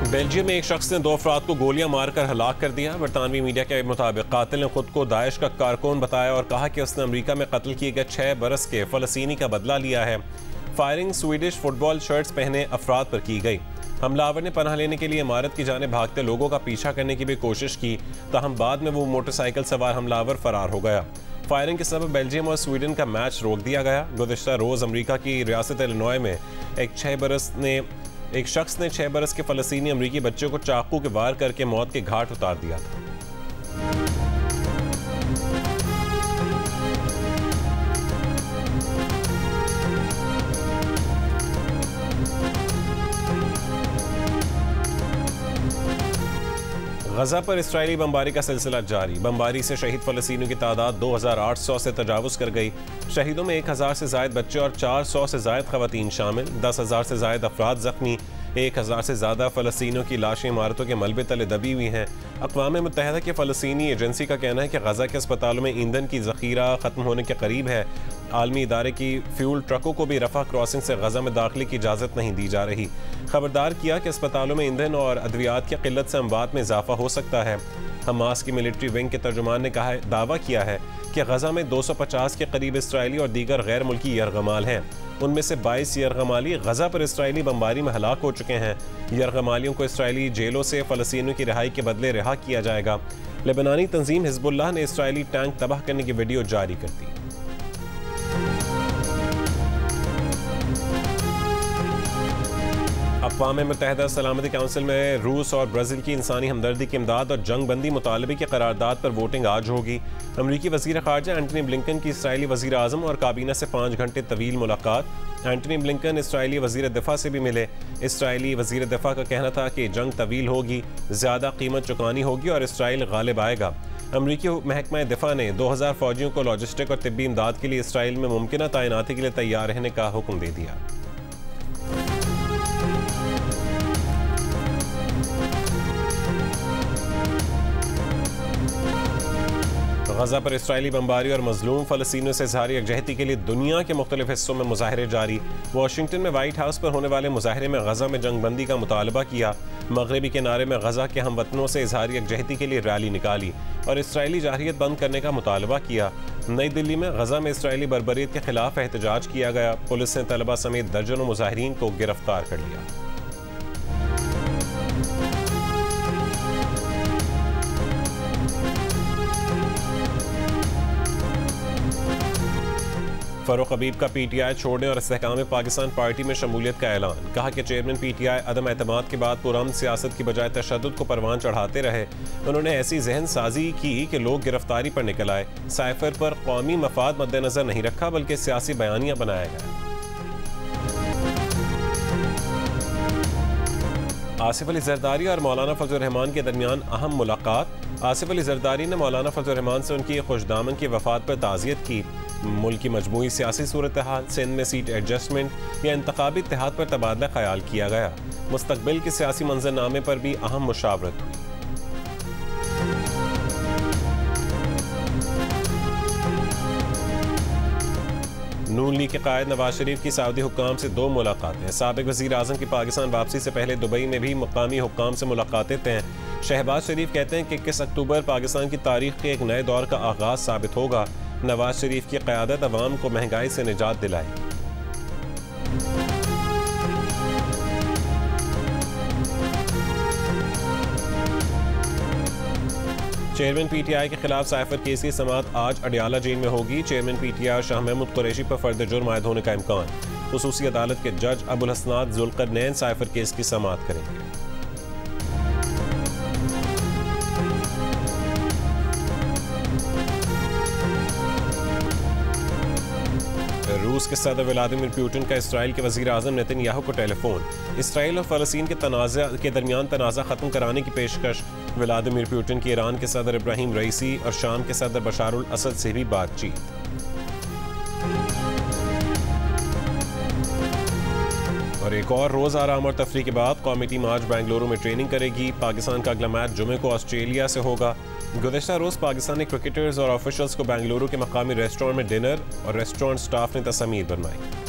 Belgium में एक शख्स ने 2 अफराद को गोलियां मारकर हलाक कर दिया। बरतानवी मीडिया के मुताबिक कातिल ने खुद को दाइश का कारकुन बताया और कहा कि उसने अमेरिका में कत्ल किए गए 6 बरस के फ़लस्तीनी का बदला लिया है। फायरिंग स्वीडिश फुटबॉल शर्ट्स पहने अफराद पर की गई। हमलावर ने पनाह लेने के लिए इमारत की जाने भागते लोगों का पीछा करने की भी कोशिश की, ताहम बाद में वो मोटरसाइकिल सवार हमलावर फरार हो गया। फायरिंग के सबब बेल्जियम और स्वीडन का मैच रोक दिया गया। गुज़िश्ता रोज़ अमेरिका की रियासत इलिनॉय में एक शख्स ने 6 बरस के फ़लस्तीनी अमरीकी बच्चे को चाकू के वार करके मौत के घाट उतार दिया था। गजा पर इस्राएली बमबारी का सिलसिला जारी। बमबारी से शहीद फ़लस्तीनियों की तादाद 2800 से तजावुज़ कर गई। शहीदों में 1000 से ज़ायद बच्चे और 400 से ज़ायद ख़वातीन शामिल। 10,000 से ज़ायद अफराद ज़ख्मी। 1000 से ज़्यादा फ़लस्तीनियों की लाशें इमारतों के मलबे तले दबी हुई हैं। अक़वाम मुत्तहिदा की फ़लस्तीनी एजेंसी का कहना है कि गजा के अस्पतालों में ईंधन की ज़ख़ीरा ख़त्म होने के करीब है। आलमी इदारे की फ्यूल ट्रकों को भी रफ़ा क्रॉसिंग से गजा में दाखिले की इजाज़त नहीं दी जा रही। खबरदार किया कि अस्पतालों में ईंधन और अद्वियात की क़िल्लत से अमवात में इजाफा हो सकता है। हमास की मिलिट्री विंग के तर्जुमान ने दावा किया है कि गजा में 250 के करीब इसराइली और दीगर गैर मुल्की यरगमाल हैं। उनमें से 22 यरगमाली गजा पर इसराइली बमबारी में हलाक हो चुके हैं। यरगमालियों को इसराइली जेलों से फ़लस्तीनियों की रिहाई के बदले रिहा किया जाएगा। लेबनानी तंजीम हिज़्बुल्लाह ने इसराइली टैंक तबाह करने की वीडियो जारी कर दी। अक़वाम मुत्तहिदा सलामती काउंसिल में रूस और ब्राज़ील की इंसानी हमदर्दी की इमदाद और जंग बंदी मुतालबे की करारदाद पर वोटिंग आज होगी। अमरीकी वज़ीर ख़ारजा एंटनी ब्लिंकन की इसराइली वज़ीर आज़म और काबीना से 5 घंटे तवील मुलाकात। एंटनी ब्लिंकन इसराइली वज़ीर दिफ़ा से भी मिले। इसराइली वज़ीर दिफ़ा का कहना था कि जंग तवील होगी, ज़्यादा कीमत चुकानी होगी और इसराइल गालिब आएगा। अमरीकी महकमा दिफ़ा ने 2000 फ़ौजियों को लॉजिस्टिक और तिब्बी इमदाद के लिए इसराइल में मुमकिन तैनाती के लिए तैयार रहने का हुक्म दे दिया। गजा पर इसराइली बमबारी और मजलूम फ़लस्तीनियों से इज़हार यकजहती के लिए दुनिया के मुख्तलिफ हिस्सों में मुज़ाहरे जारी। वाशिंगटन में वाइट हाउस पर होने वाले मुज़ाहरे में गजा में जंग बंदी का मुतालबा किया। मगरबी किनारे में गजा के हमवतनों से इज़हार यकजहती के लिए रैली निकाली और इसराइली जारहियत बंद करने का मुतालबा किया। नई दिल्ली में गजा में इसराइली बर्बरियत के खिलाफ एहतजाज किया गया। पुलिस ने तलबा समेत दर्जनों मुज़ाहिरीन को गिरफ्तार कर लिया। फ़ारूक हबीब का PTI छोड़ने और इस्तेहकाम पाकिस्तान पार्टी में शमूलियत का ऐलान। कहा कि चेयरमैन PTI अदम एतमाद के बाद पुरअमन सियासत की बजाय तशद्दुद को परवान चढ़ाते रहे। उन्होंने ऐसी जहन साजी की कि लोग गिरफ्तारी पर निकल आए। साइफर पर कौमी मफाद मद्देनजर नहीं रखा बल्कि सियासी बयानिया बनाया गया। आसिफ अली जरदारी और मौलाना फजल रहमान के दरमियान अहम मुलाकात। आसिफ अली जरदारी ने मौलाना फजल रहमान से उनकी खुशदामन की वफात पर ताज़ियत की। मुल्क की मजमूई सियासी सूरत हाल, सिंध में सीट एडजस्टमेंट या इंतखाबी इत्तेहाद पर तबादला ख्याल किया गया। मुस्तकबिल के सियासी मंजरनामे पर भी अहम मुशावरत हुई। नून लीग के कायद नवाज शरीफ की सऊदी हुक्काम से 2 मुलाकातें। साबिक वज़ीर आज़म की पाकिस्तान वापसी से पहले दुबई में भी मुकामी हुक्काम से मुलाकातें तय। शहबाज शरीफ कहते हैं कि 21 अक्टूबर पाकिस्तान की तारीख के एक नए दौर का आगाज़ साबित होगा। नवाज शरीफ की क़यादत अवाम को महंगाई से निजात दिलाएगी। चेयरमैन PTI के खिलाफ साइफर केस की समाअत आज अडियाला जेल में होगी। चेयरमैन PTI और शाह महमूद कुरैशी पर फर्द जुर्म आयद होने का इम्कान। खुसूसी अदालत के जज अबुल हसनात जुल्करनैन साइफर केस की समाअत करेंगे। रूस के सदर व्लादिमीर पुतिन का इसराइल के वज़ीर आज़म नेतन्याहू को टेलीफोन। इसराइल और फ़लस्तीन के दरमियान तनाज़ा ख़त्म कराने की पेशकश। व्लादिमीर पुतिन की ईरान के सदर इब्राहिम रईसी और शाम के सदर बशारुल असद से भी बातचीत। और एक और रोज़ आराम और तफरीह के बाद कौमी टीम आज बेंगलुरु में ट्रेनिंग करेगी। पाकिस्तान का अगला मैच जुमे को ऑस्ट्रेलिया से होगा। गुज़श्ता रोज़ पाकिस्तानी क्रिकेटर्स और ऑफिशियल्स को बेंगलुरु के मकामी रेस्टोरेंट में डिनर और रेस्टोरेंट स्टाफ ने तस्वीर बनवाई।